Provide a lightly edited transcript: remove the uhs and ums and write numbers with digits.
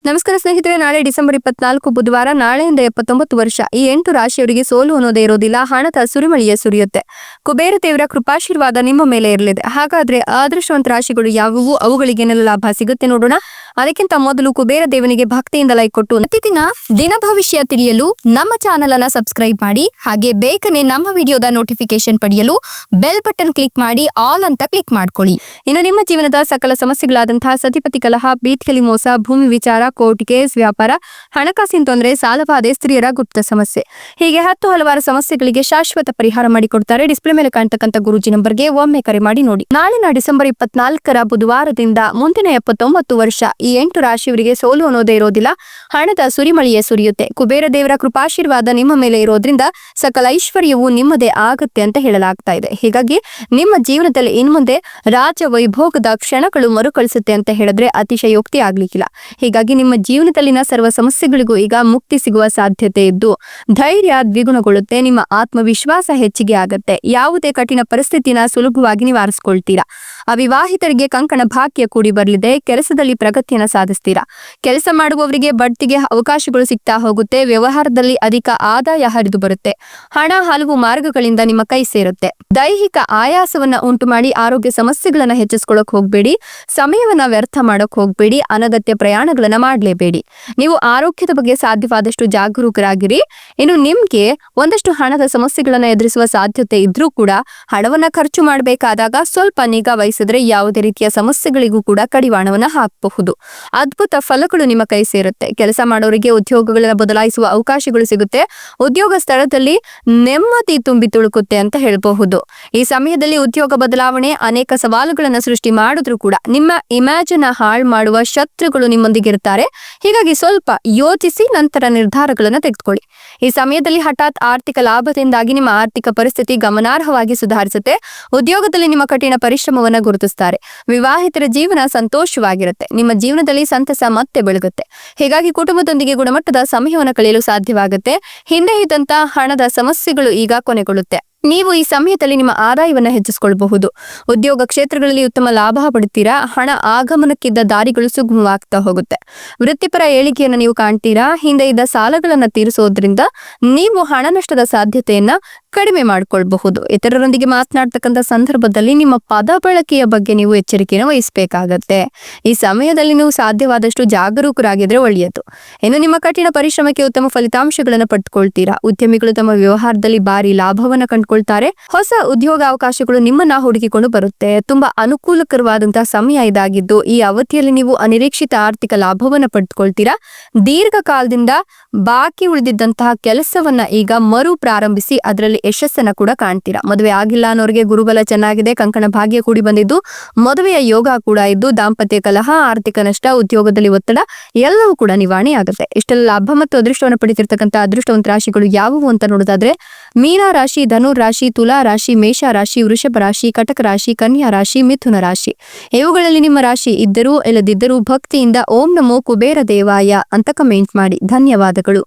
ನಮಸ್ಕಾರ ಸ್ನೇಹಿತರೆ, ನಾಳೆ ಡಿಸೆಂಬರ್ 24 ಬುಧವಾರ, ನಾಳೆಯಿಂದ 79 ವರ್ಷ ಈ 8 ರಾಶಿಯವರಿಗೆ ಸೋಲು ಅನ್ನೋದೇ ಇರೋದಿಲ್ಲ. ಹಣದ ಸುರಿಮಳೆಯೇ ಸುರಿಯುತ್ತೆ. ಕುಬೇರ ದೇವರ ಕೃಪಾಶೀರ್ವಾದ ನಿಮ್ಮ ಮೇಲೆ ಇರಲಿದೆ. ಹಾಗಾದ್ರೆ ಅದೃಷ್ಟವಂತ ರಾಶಿಗಳು ಯಾವುವು, ಅವುಗಳಿಗೇನೆಲ್ಲ ಲಾಭ ಸಿಗುತ್ತೆ ನೋಡೋಣ. ಅದಕ್ಕಿಂತ ಮೊದಲು ಕುಬೇರ ದೇವನಿಗೆ ಭಕ್ತಿಯಿಂದ ಲೈಕ್ ಕೊಟ್ಟು ಪ್ರತಿದಿನ ದಿನ ಭವಿಷ್ಯ ತಿಳಿಯಲು ನಮ್ಮ ಚಾನೆಲ್ ಅನ್ನ ಸಬ್ಸ್ಕ್ರೈಬ್ ಮಾಡಿ. ಹಾಗೆ ಬೇಗನೆ ನಮ್ಮ ವಿಡಿಯೋದ ನೋಟಿಫಿಕೇಶನ್ ಪಡೆಯಲು ಬೆಲ್ ಬಟನ್ ಕ್ಲಿಕ್ ಮಾಡಿ ಆಲ್ ಅಂತ ಕ್ಲಿಕ್ ಮಾಡ್ಕೊಳ್ಳಿ. ಇನ್ನು ನಿಮ್ಮ ಜೀವನದ ಸಕಲ ಸಮಸ್ಯೆಗಳಾದಂತಹ ಸತಿಪತಿ ಕಲಹ, ಬೀಟ್ಕಲಿ ಮೋಸ, ಭೂಮಿ ವಿಚಾರ, ಕೋರ್ಟ್ ಕೇಸ್, ವ್ಯಾಪಾರ, ಹಣಕಾಸಿನ ತೊಂದರೆ, ಸಾಲಬಾಧೆ, ಸ್ತ್ರೀಯರ ಗುಪ್ತ ಸಮಸ್ಯೆ, ಹೀಗೆ ಹಲವಾರು ಸಮಸ್ಯೆಗಳಿಗೆ ಶಾಶ್ವತ ಪರಿಹಾರ ಮಾಡಿಕೊಡ್ತಾರೆ. ಡಿಸ್ಪ್ಲೇ ಮೇಲೆ ಕಾಣ್ತಕ್ಕಂಥ ಗುರೂಜಿ ನಂಬರ್ಗೆ ಒಮ್ಮೆ ಕರೆ ಮಾಡಿ ನೋಡಿ. ನಾಳಿನ ಡಿಸೆಂಬರ್ 24 ಬುಧವಾರದಿಂದ ಮುಂದಿನ 79 ವರ್ಷ ಈ 8 ರಾಶಿಯವರಿಗೆ ಸೋಲು ಅನ್ನೋದೇ ಇರೋದಿಲ್ಲ. ಹಣದ ಸುರಿಮಳೆಯೇ ಸುರಿಯುತ್ತೆ. ಕುಬೇರ ದೇವರ ಕೃಪಾಶೀರ್ವಾದ ನಿಮ್ಮ ಮೇಲೆ ಇರೋದ್ರಿಂದ ಸಕಲ ಐಶ್ವರ್ಯವು ನಿಮ್ಮದೇ ಆಗುತ್ತೆ ಅಂತ ಹೇಳಲಾಗ್ತಾ ಇದೆ. ಹೀಗಾಗಿ ನಿಮ್ಮ ಜೀವನದಲ್ಲಿ ಇನ್ಮುಂದೆ ರಾಜ ವೈಭೋಗದ ಕ್ಷಣಗಳು ಮರುಕಳಿಸುತ್ತೆ ಅಂತ ಹೇಳಿದ್ರೆ ಅತಿಶಯೋಕ್ತಿ ಆಗ್ಲಿಕ್ಕಿಲ್ಲ. ಹೀಗಾಗಿ ನಿಮ್ಮ ಜೀವನದಲ್ಲಿನ ಸರ್ವ ಸಮಸ್ಯೆಗಳಿಗೂ ಈಗ ಮುಕ್ತಿ ಸಿಗುವ ಸಾಧ್ಯತೆ ಇದ್ದು ಧೈರ್ಯ ದ್ವಿಗುಣಗೊಳ್ಳುತ್ತೆ. ನಿಮ್ಮ ಆತ್ಮವಿಶ್ವಾಸ ಹೆಚ್ಚಿಗೆ ಆಗತ್ತೆ. ಯಾವುದೇ ಕಠಿಣ ಪರಿಸ್ಥಿತಿನ ಸುಲಭವಾಗಿ ನಿವಾರಿಸಿಕೊಳ್ತೀರಾ. ಅವಿವಾಹಿತರಿಗೆ ಕಂಕಣ ಭಾಗ್ಯ ಕೂಡಿ ಬರಲಿದೆ. ಕೆಲಸದಲ್ಲಿ ಪ್ರಗತಿಯನ್ನ ಸಾಧಿಸ್ತೀರಾ. ಕೆಲಸ ಮಾಡುವವರಿಗೆ ಬಡ್ತಿಗೆ ಅವಕಾಶಗಳು ಸಿಗ್ತಾ ಹೋಗುತ್ತೆ. ವ್ಯವಹಾರದಲ್ಲಿ ಅಧಿಕ ಆದಾಯ ಹರಿದು ಬರುತ್ತೆ. ಹಣ ಹಲವು ಮಾರ್ಗಗಳಿಂದ ನಿಮ್ಮ ಕೈ ಸೇರುತ್ತೆ. ದೈಹಿಕ ಆಯಾಸವನ್ನ ಉಂಟು ಮಾಡಿ ಆರೋಗ್ಯ ಸಮಸ್ಯೆಗಳನ್ನ ಹೆಚ್ಚಿಸ್ಕೊಳ್ಳಕ್ ಹೋಗ್ಬೇಡಿ. ಸಮಯವನ್ನ ವ್ಯರ್ಥ ಮಾಡಕ್ ಹೋಗ್ಬೇಡಿ. ಅನಗತ್ಯ ಪ್ರಯಾಣಗಳನ್ನ ಮಾಡಲೇಬೇಡಿ. ನೀವು ಆರೋಗ್ಯದ ಬಗ್ಗೆ ಸಾಧ್ಯವಾದಷ್ಟು ಜಾಗರೂಕರಾಗಿರಿ. ಇನ್ನು ನಿಮ್ಗೆ ಒಂದಷ್ಟು ಹಣದ ಸಮಸ್ಯೆಗಳನ್ನ ಎದುರಿಸುವ ಸಾಧ್ಯತೆ ಇದ್ರೂ ಕೂಡ ಹಣವನ್ನ ಖರ್ಚು ಮಾಡಬೇಕಾದಾಗ ಸ್ವಲ್ಪ ನಿಗಾ ವಹಿಸಿದ್ರೆ ಯಾವುದೇ ರೀತಿಯ ಸಮಸ್ಯೆಗಳಿಗೂ ಕೂಡ ಕಡಿವಾಣವನ್ನ ಹಾಕಬಹುದು. ಅದ್ಭುತ ಫಲಗಳು ನಿಮ್ಮ ಕೈ ಸೇರುತ್ತೆ. ಕೆಲಸ ಮಾಡೋರಿಗೆ ಉದ್ಯೋಗಗಳನ್ನ ಬದಲಾಯಿಸುವ ಅವಕಾಶಗಳು ಸಿಗುತ್ತೆ. ಉದ್ಯೋಗ ಸ್ಥಳದಲ್ಲಿ ನೆಮ್ಮದಿ ತುಂಬಿ ತುಳುಕುತ್ತೆ ಅಂತ ಹೇಳಬಹುದು. ಈ ಸಮಯದಲ್ಲಿ ಉದ್ಯೋಗ ಬದಲಾವಣೆ ಅನೇಕ ಸವಾಲುಗಳನ್ನ ಸೃಷ್ಟಿ ಮಾಡಿದ್ರು ಕೂಡ ನಿಮ್ಮ ಇಮೇಜ್ ಅನ್ನ ಹಾಳು ಮಾಡುವ ಶತ್ರುಗಳು ನಿಮ್ಮೊಂದಿಗೆ ಇರ್ತಾರೆ. ಹೀಗಾಗಿ ಸ್ವಲ್ಪ ಯೋಚಿಸಿ ನಂತರ ನಿರ್ಧಾರಗಳನ್ನ ತೆಗೆದುಕೊಳ್ಳಿ. ಈ ಸಮಯದಲ್ಲಿ ಹಠಾತ್ ಆರ್ಥಿಕ ಲಾಭದಿಂದಾಗಿ ನಿಮ್ಮ ಆರ್ಥಿಕ ಪರಿಸ್ಥಿತಿ ಗಮನಾರ್ಹವಾಗಿ ಸುಧಾರಿಸುತ್ತೆ. ಉದ್ಯೋಗದಲ್ಲಿ ನಿಮ್ಮ ಕಠಿಣ ಪರಿಶ್ರಮವನ್ನ ಗುರುತಿಸ್ತಾರೆ. ವಿವಾಹಿತರ ಜೀವನ ಸಂತೋಷವಾಗಿರುತ್ತೆ. ನಿಮ್ಮ ಜೀವನದಲ್ಲಿ ಸಂತಸ ಮತ್ತೆ ಬೆಳಗುತ್ತೆ. ಹೀಗಾಗಿ ಕುಟುಂಬದೊಂದಿಗೆ ಗುಣಮಟ್ಟದ ಸಮಯವನ್ನು ಕಳೆಯಲು ಸಾಧ್ಯವಾಗುತ್ತೆ. ಹಿಂದೆ ಇದ್ದಂತ ಹಣದ ಸಮಸ್ಯೆಗಳು ಈಗ ಕೊನೆಗೊಳ್ಳುತ್ತೆ. ನೀವು ಈ ಸಮಯದಲ್ಲಿ ನಿಮ್ಮ ಆದಾಯವನ್ನ ಹೆಚ್ಚಿಸಿಕೊಳ್ಳಬಹುದು. ಉದ್ಯೋಗ ಕ್ಷೇತ್ರಗಳಲ್ಲಿ ಉತ್ತಮ ಲಾಭ ಪಡುತ್ತೀರಾ. ಹಣ ಆಗಮನಕ್ಕಿದ್ದ ದಾರಿಗಳು ಸುಗಮವಾಗ್ತಾ ಹೋಗುತ್ತೆ. ವೃತ್ತಿಪರ ಏಳಿಗೆಯನ್ನು ನೀವು ಕಾಣ್ತೀರಾ. ಹಿಂದೆ ಇದ್ದ ಸಾಲಗಳನ್ನ ತೀರಿಸೋದ್ರಿಂದ ನೀವು ಹಣ ನಷ್ಟದ ಸಾಧ್ಯತೆಯನ್ನ ಕಡಿಮೆ ಮಾಡಿಕೊಳ್ಬಹುದು. ಇತರರೊಂದಿಗೆ ಮಾತನಾಡ್ತಕ್ಕಂಥ ಸಂದರ್ಭದಲ್ಲಿ ನಿಮ್ಮ ಪದ ಬಳಕೆಯ ಬಗ್ಗೆ ನೀವು ಎಚ್ಚರಿಕೆಯನ್ನು ವಹಿಸಬೇಕಾಗತ್ತೆ. ಈ ಸಮಯದಲ್ಲಿ ನೀವು ಸಾಧ್ಯವಾದಷ್ಟು ಜಾಗರೂಕರಾಗಿದ್ರೆ ಒಳ್ಳೆಯದು. ಇನ್ನು ನಿಮ್ಮ ಕಠಿಣ ಪರಿಶ್ರಮಕ್ಕೆ ಉತ್ತಮ ಫಲಿತಾಂಶಗಳನ್ನು ಪಡೆದುಕೊಳ್ತೀರಾ. ಉದ್ಯಮಿಗಳು ತಮ್ಮ ವ್ಯವಹಾರದಲ್ಲಿ ಭಾರಿ ಲಾಭವನ್ನ ಕಂಡುಕೊಳ್ತಾರೆ. ಹೊಸ ಉದ್ಯೋಗ ಅವಕಾಶಗಳು ನಿಮ್ಮನ್ನ ಹುಡುಕಿಕೊಂಡು ಬರುತ್ತೆ. ತುಂಬಾ ಅನುಕೂಲಕರವಾದಂತಹ ಸಮಯ ಇದಾಗಿದ್ದು ಈ ಅವಧಿಯಲ್ಲಿ ನೀವು ಅನಿರೀಕ್ಷಿತ ಆರ್ಥಿಕ ಲಾಭವನ್ನ ಪಡೆದುಕೊಳ್ತೀರಾ. ದೀರ್ಘಕಾಲದಿಂದ ಬಾಕಿ ಉಳಿದಿದ್ದಂತಹ ಕೆಲಸವನ್ನ ಈಗ ಮರು ಪ್ರಾರಂಭಿಸಿ ಅದರಲ್ಲಿ ಯಶಸ್ಸನ್ನ ಕೂಡ ಕಾಣ್ತೀರಾ. ಮದುವೆ ಆಗಿಲ್ಲ ಅನ್ನೋರಿಗೆ ಗುರುಬಲ ಚೆನ್ನಾಗಿದೆ. ಕಂಕಣ ಭಾಗ್ಯ ಕೂಡಿ ಬಂದಿದ್ದು ಮದುವೆಯ ಯೋಗ ಕೂಡ ಇದ್ದು ದಾಂಪತ್ಯ ಕಲಹ, ಆರ್ಥಿಕ ನಷ್ಟ, ಉದ್ಯೋಗದಲ್ಲಿ ಒತ್ತಡ ಎಲ್ಲವೂ ಕೂಡ ನಿವಾರಣೆ ಆಗುತ್ತೆ. ಇಷ್ಟೆಲ್ಲ ಲಾಭ ಮತ್ತು ಅದೃಷ್ಟವನ್ನು ಪಡೆದಿರ್ತಕ್ಕಂಥ ಅದೃಷ್ಟವಂತ ರಾಶಿಗಳು ಯಾವುವು ಅಂತ ನೋಡೋದಾದ್ರೆ ಮೀನ ರಾಶಿ, ಧನು ರಾಶಿ, ತುಲಾ ರಾಶಿ, ಮೇಷ ರಾಶಿ, ವೃಷಭ ರಾಶಿ, ಕಟಕ ರಾಶಿ, ಕನ್ಯಾ ರಾಶಿ, ಮಿಥುನ ರಾಶಿ. ಇವುಗಳಲ್ಲಿ ನಿಮ್ಮ ರಾಶಿ ಇದ್ದರೂ ಇಲ್ಲದಿದ್ದರೂ ಭಕ್ತಿಯಿಂದ ಓಂ ನಮೋ ಕುಬೇರ ದೇವಾಯ ಅಂತ ಕಮೆಂಟ್ ಮಾಡಿ. ಧನ್ಯವಾದಗಳು.